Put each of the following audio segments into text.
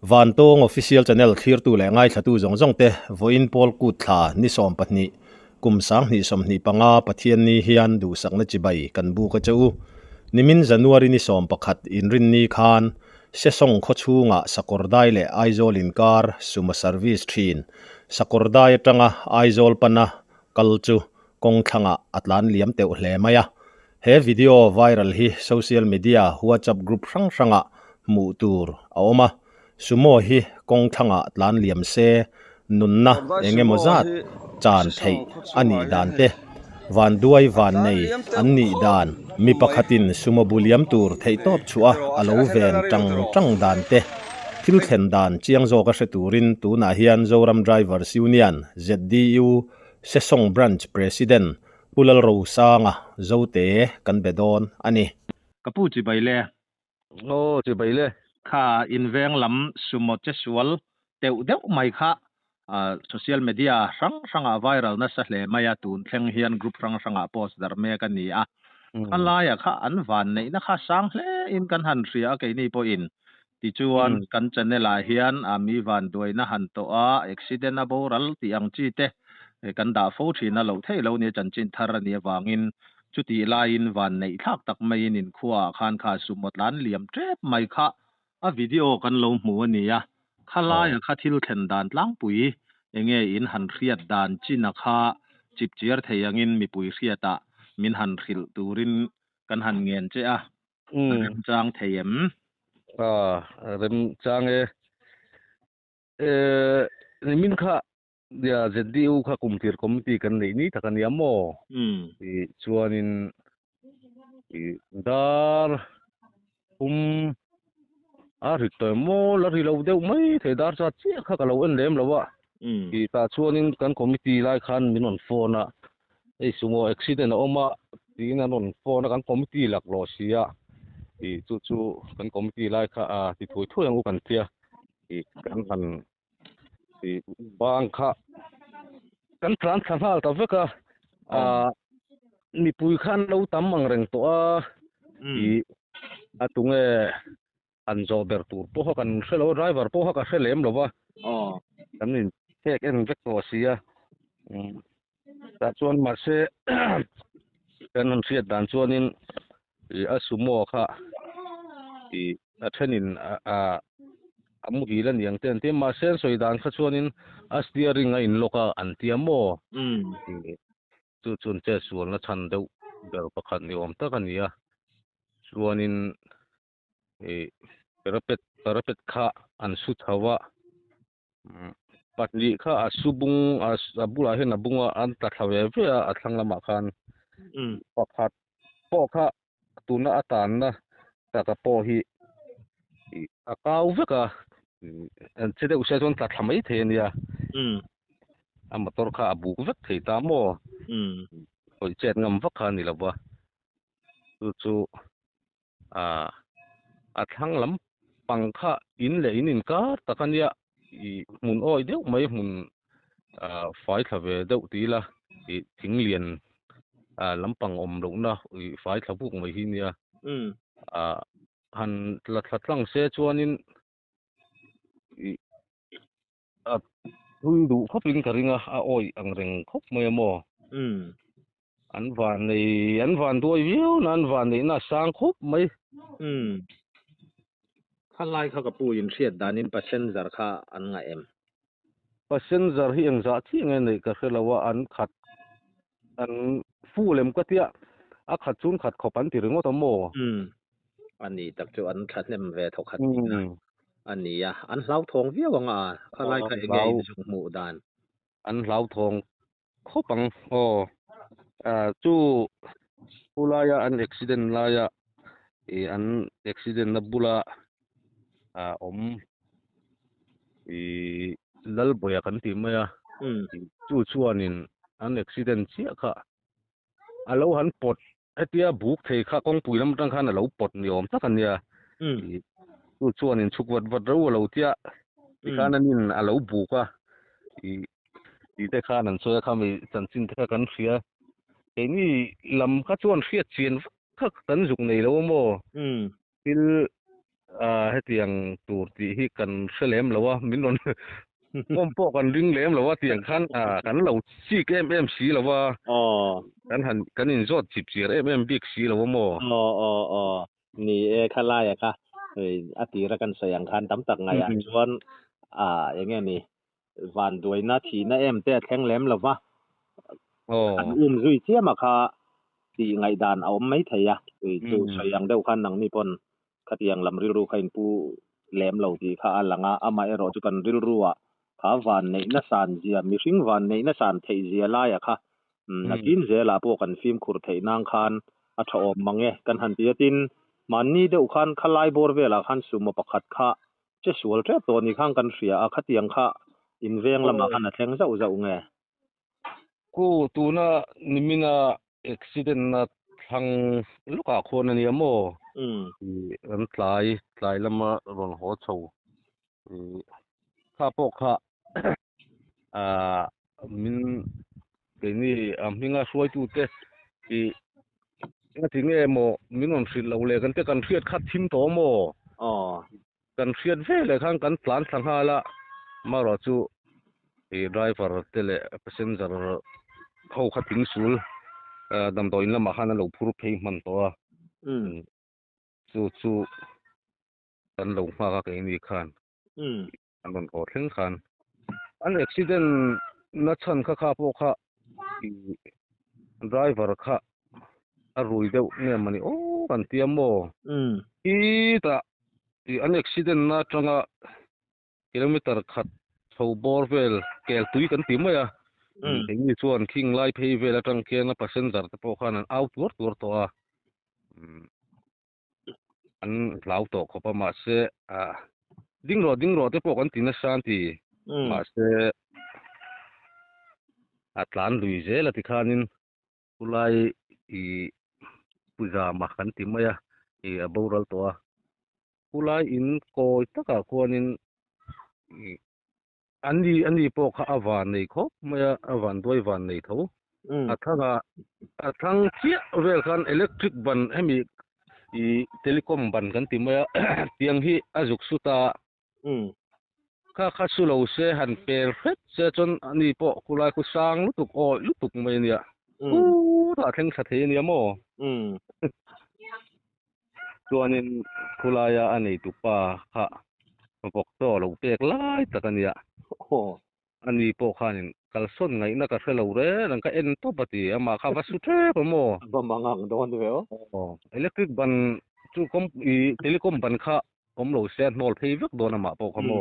Van Tong official channel clear tu le ngai thatu zong zong te voin pol kut thla ni som pahni kum sang ni som ni panga pathian ni hian du sakna chi bai kan bu ka chau nimin January ni som pakhat inrin ni khan se song kho chunga sakordai le aizol in kar suma service thin sakordai tanga aizol pana kalchu kong thanga atlan liam teu hle maya he video viral hi social media WhatsApp group rang ranga mu tur a oma sumo hi kong thanga tlan liam se nunna enge mozat chan thei ani dan te van duai van nei anni dan mi pakhatin sumo buliam tur thei top chua alo ven tang tang dan te thil thlen dan chiang zo ka hre turin tu na hian zoram drivers union ZDU sesong branch president pulal ro sanga zote kan bedon ani kapu chi baile chi baile kha inveng lam sumo che sual teu deuh mai kha social media rang viral na sa hle maya tun thleng hian group rang post dar me kan ni a khalaya kha an van nei na kha sang hle in kan han ria ke ni po in ti chuan kan channel a hian mi van doi na han to a accident a boral ti ang chi te kan da fo thina lo thei lo ni chan chin thar ani wangin chuti lain van nei thak tak mai in khuwa khan kha sumot lan liam trep mai kha a video kan lo hmu ani a khalaya kha thil thlen dan tlang pui enge in han riat dan china kha chip chiar thei angin mi pui riata min han ril turin kan han ngen che a chang theim rem chang ni min kha dia ZDU kha kumtir committee kan nei ni takan yamo ti chuanin dar rito mo la ri lo deuh mai the dar cha chi kha ka lo en lem lo wa ti ta chuanin kan committee lai khan min on phone a ei sumo accident a oma tin an on phone kan committee lak lo sia ti chu kan committee lai kha ti thui ang kan tia ti kan han ti bang kha kan tran thanal ta veka mi pui khan lo tam ang reng to a ti atunge an zo ber tur po kan hello driver po ka helem lo wa kan nin tek en vek to sia ta chuan ma se kan on siat dan chuanin a sumo kha ti a thenin amu hi lan yang ten te ma sen soi dan kha chuanin a steering a in loka an tiamo chu chun che sual na than deuh ber pakhat ni om tak ania chuanin parapet kha an su thawa patli kha asubung abula hen abunga an ta thawe ve a thlang lama khan pakhat po kha tuna atan na ta ka po hi akau veka an chede usai chon ta thamai the nia a motor kha abu vek thei ta mo hoi chet ngam vak kha ni lawa chu a thlang lam pangkha in le in ka takania mun oi deuh mai mun fai thave deuh ti la ti thinglian lampang om lo na fai thabuk mai hi nia han la thlang se chuanin hui du khopling karinga a oi ang reng khop mai mo an van duai viu nan van nei na sang khop mai khalai kha ka pu in riat danin passenger kha an nga em passenger hi ang za thi nge nei ka khelawa an khat an fulem ka tia a khat chun khat khopan ti ringo to mo ani tak chu an khat lem ve tho khat ani ya an hlau thong viawanga khalai kha enge in jung mu dan an hlau thong khopang chu pulaya an accident laya an accident na bula om lal boya kan ti maya chu chuanin an accident chia kha alo han pot atia buk thei kha kong puilam tang khan alo pot ni om takania chu chuanin chhukwat wat ro lo tia ti khananin alo buka ti te khanan so kha mi chanchin te kan ria ni lam kha chuan hriat chian kha kan zuk nei lo mo til hết tiếng tour thì hi cần sẽ lem là wa mình luôn ôm bộ cần ring lem là wa tiếng khăn khăn lâu xí cái em xí là wa khăn hẳn khăn in rót chip xí em big xí là wa mo ni khalai ka atira kan sayang khan tam tak ngai chuan enge ni van duina thina em te thleng lem lova an zui chiama kha ti ngai dan a om mai theya chu sayang deuh khan nang ni pon khatiang lam ril ru khain pu lem lo ti kha alanga ama ero chu kan ril ruwa kha van nei na san zia mi hring van nei na san thei zia la ya kha nakin zela po kan film khur thei nang khan a tha om mange kan han tiatin man ni deuh khan khalai bor vela khan sumo pakhat kha che sual tre to ni khang kan ria a khatiang kha in veng lama khan a thleng zau zau nge ku tuna nimina accident na thang luka khona ni amo an tlai lama ron ho chho kha po kha min cái ni minga suai tu te ki nga ti nge mo min on sil lo le kan te kan khiat khat thim to mo kan khiat ve le khang kan plan thang hala ma ro chu e driver te le passenger ho khat ting sul dam doin lama khana lo phur phei man to chu kan lo ma ka cái ni khan an don ko theng khan an accident na chan kha po kha driver kha a rui deuh nge mani kan tiam mo i ta i an accident na tanga kilometer khat tho bor vel kel tui kan tim ya ni chuan king lai phei vel atang khian a passenger te po khan an out tur to a an lau to khopa ma se ding ro te po kan tin a san ti ma se atlan lui zel ati khanin ulai i puja ma kan timaya i aboral to ulai in koi taka khuanin ani po kha awan nei kho maya awan doi van nei tho athang chia vel khan electric ban hemi i telecom ban kan timaya tiang hi azuk suta kha su lo se han perfect se chon ani po kulai ku sang lutuk mai nia ta theng sa the ni mo chuanin khulaya anei tu pa kha bok to lo pek lai takania ani po khanin kalson ngai na ka thelo re nang ka en to pati ama kha vasu the mo bamangang don veo electric ban chu kom i telecom ban kha kom lo se mol phei vek don ama po khamo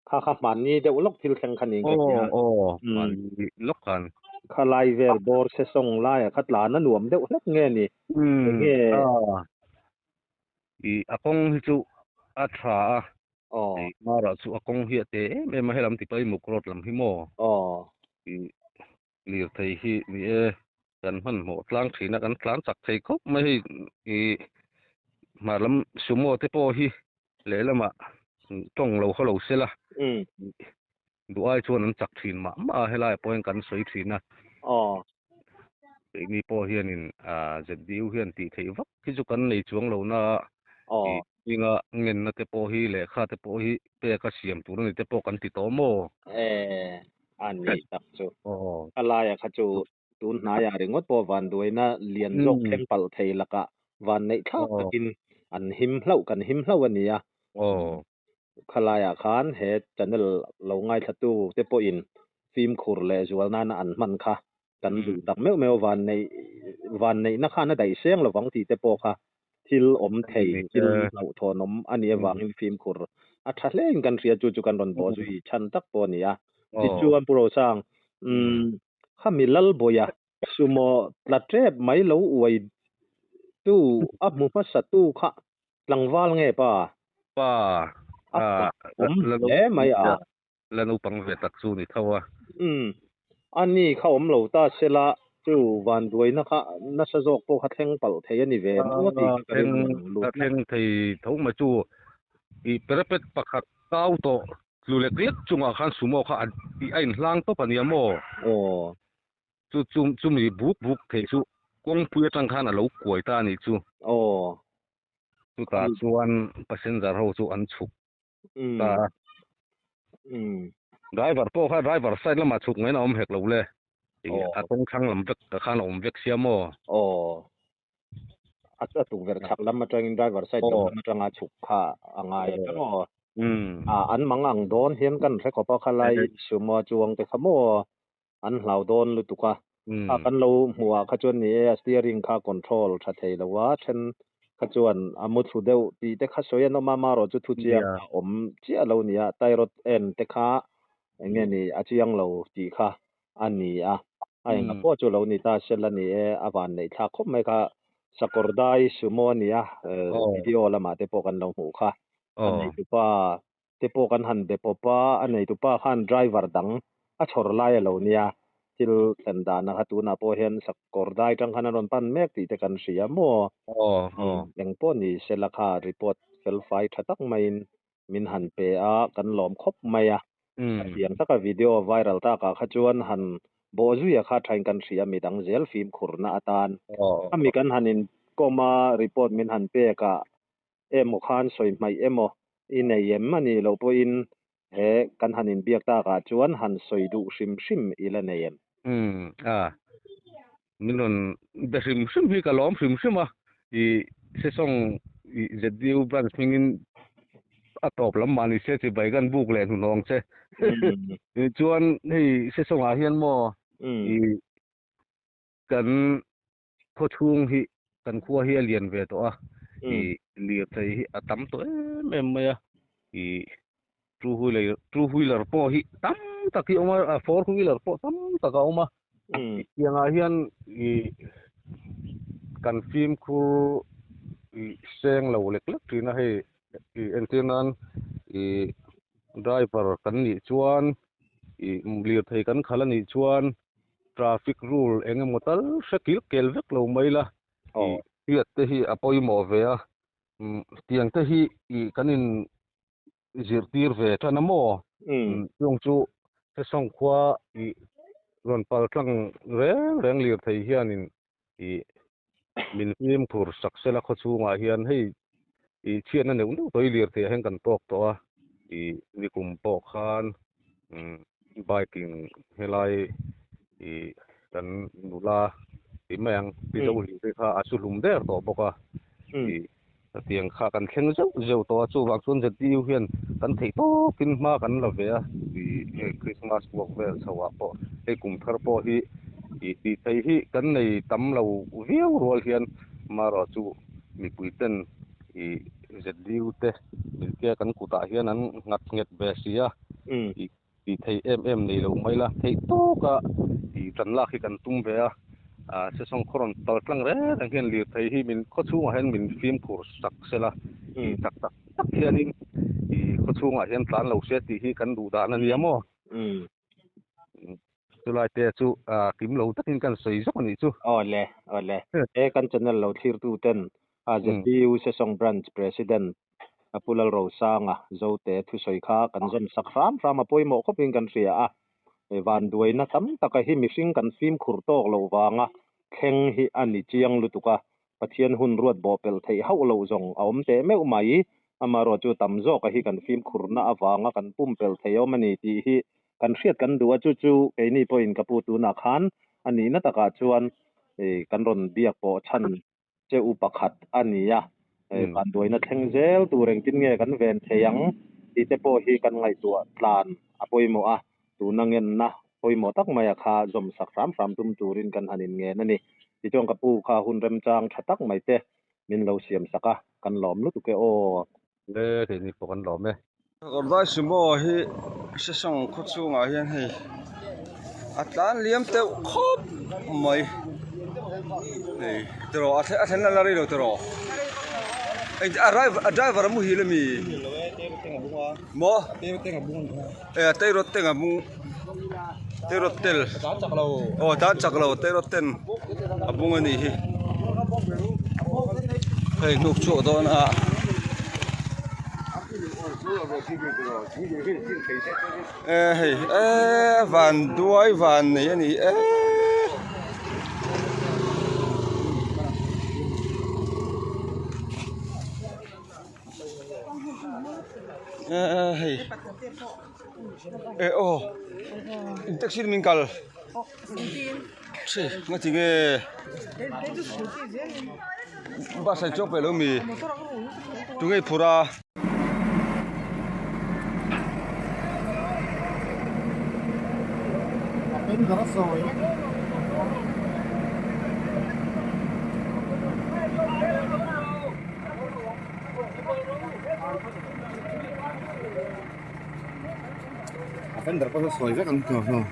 kha man ni de ulok thil theng khaning ka man lok khan khalai vel bor se song lai khatla na nuam de ulok nge ni nge i akong hi chu a tha mara chu akong hi te me ma helam ti pai mukrot lam hi mo i lir thei hi ni kan man mo tlang thina kan tlang chak thei khop mai i malam sumo te po hi le lama tong lo kholo sela duai chuan an chak thin ma helai point kan soi thina ni po hianin zediu hian ti thei vak ki chu kan nei chuang lo na inga ngen na te po hi le kha te po hi pe ka siam tur ni te po kan ti to mo ani tak chu alaya kha chu tun na ya ringot po van duina lian jok thleng pal thei laka van nei thak takin an him hlau kan him hlau ania khalaya khan he channel lo ngai thatu te po in film khur le zual na an man kha kan du tak meu van nei na kha na dai seng lo wang ti te po kha thil om thei thil lo thonom ani awangin film khur a thaleng kan ria chu kan ron bo chu hi chan tak po nia ti chuan puro sang khamilal boya sumo la trep mai lo uai tu a mu ma sa tu kha tlangwal nge pa le mai lanu pang ve tak chu ni thawa ani kha om lo ta sela chu van duai na kha na sa jok po kha thleng pal thei ani ve no ti ka theng thei tho ma chu i perpet pakhat tau to lulek lek chunga khan sumo kha i ain hlang to pania mo chu mi buk thei chu kong pui tang khan a lo kuai ta ni chu chu ta chuan passenger ho chu an chuk ta driver po kha driver side lama chuk ngai na om hek lo le a tong thang lam vek ka khan om vek siamo a tung ver thak lam atang driver side lam atanga chuk kha anga ya no an mangang don hian kan re ko pa khalai sumo chuang te khamo an hlau don lu tuka a kan lo hmuwa kha chuan ni steering kha control tha thei lo wa then kha chuan amu thu deuh ti te kha soya no ma ro chu thu chiang om chia lo nia tairot en te kha nge ni a chiang lo ti kha ani a ai nga po chu lo ni ta sel ani awan nei tha khop mai kha sakordai sumo nia video lama te po kan lo hmu kha ani tu pa te po kan han de popa ani tu pa khan driver dang a chhor lai lo nia til tlan da na tu na po hian sakordai tang khan ron pan mek ti te kan ria mo leng po ni selakha report fel fai thatak main min han pe a kan lom khop mai a yang taka video viral ta ka khachuan han bo zuya kha thain kan ria mi dang zel film khurna atan ami kan hanin koma report min han pe ka emo khan soi mai emo in a yem mani lo po in he kan hanin biak ta ka chuan han soi du sim ila nei yem minon de sim hi ka lom sim a I se song I zediu branch mingin a top lam mani se chi bai gan buk len hunong che chuan hei se song a hian mo I kan kho chung hi kan khua hi lian ve to a I li thei hi atam to em mai a I true wheeler po hi tam taki oma four wheeler po tam taka oma yang a hian I kan film khu I seng lo lek trina hei I entenan I driver kan ni chuan I li thei kan khala ni chuan traffic rule engemotal shakil kelvek lo mai la hiat te hi apoi mo ve a tiang te hi I kanin zirtir ve thana mo yung chu se song khwa I ron pal tlang reng lir thei hianin I min film khur saksela kho chunga hian hei I thian na neu toi lir thei heng kan tok to a I nikum po khan biking helai I kan nula I meng ti do hi te kha asulum der to boka I tiang kha kan thleng zeu to chu wang chun je tiu hian kan thei to kin ma kan la ve a I Christmas walk vel chawa po e kum thar po hi I ti thei hi kan nei tam lo viau rol hian ma ro chu mi puiten I zediu te min ke kan kuta hian an nget ve sia I thei em nei lo mai la thei to ka I tran la khi kan tum ve a se song khoron tal tlang re ang hian lir thei hi min kho chunga hian min film khur sak sela I tak hianin I kho chunga hian tlan lo se ti hi kan du da na niamo tulai te chu kim lo takin kan soi zok ni chu ole e kan channel lo thir tu ten zediu se song branch president apulal ro sanga zote thu soi kha kan zon sak ram apoi mo khopin kan ria a van duai na tam taka hi mihring kan film khur tok lo wanga thleng hi ani chiang lutuka pathian hun ruat bo pel thei hau lo zong aom te meu mai amaro chu tam zo ka hi kan film khurna awanga kan pum pel thei omani ti hi kan hriat kan duwa chu eini point kapu tu na khan ani na taka chuan kan ron biak po chan che upakhat ania kan duai na thleng zel tu reng tin nge kan ven theyang ti te po hi kan ngai tu tlan apoi mo a tu nangen na poimo tak maya kha zom sak ram tum turin kan hanin nge nani ti chong kapu kha hun rem chang thatak mai te min lo siam saka kan lom lu tu ke o le te ni po kan lom me Gordai sumo hi se song kho chunga hian hei atlan liam te khop mai hei tro athen la ri lo tro ai driver mu hi le mi mo te rot tenga bu te rot tel ta chaklo te rot ten abung ani hi hei nuk chu do na hei van duai van này ani hei in taxi min kal che nga tinge ba sai chop pelo mi tungai phura Fender có soi rất ăn thường không?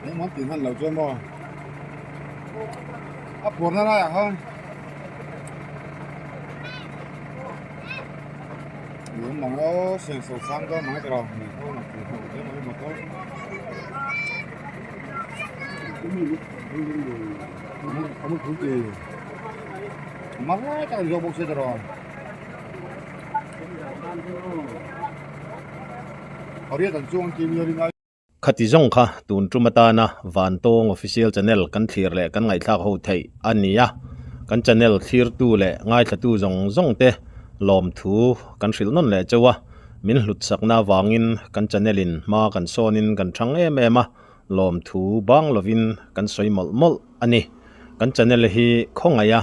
Đấy món tiền ăn lẩu chưa mò. Áp buồn ra đây à không? Nếu mà nó sườn sầu sang có máy rồi, mình thôi mà tiền không thế mà thôi. Kamu kunci, mana kalau jauh bos terus. Hari itu juang kimi hari ngai. khati zong kha tun trumatana van tong official channel kan thlir le kan ngai thak ho thei ania kan channel thlir tu le ngai thatu zong zong te lom thu kan hril non le chawa min hlut sakna wangin kan channelin ma kan sonin kan thang em ema lom thu bang lovin kan soimol mol ani kan channel hi khongaya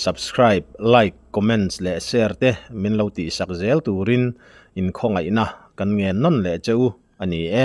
subscribe like comments le share te min lo ti sak zel turin in khongai na kan nge non le cheu ani e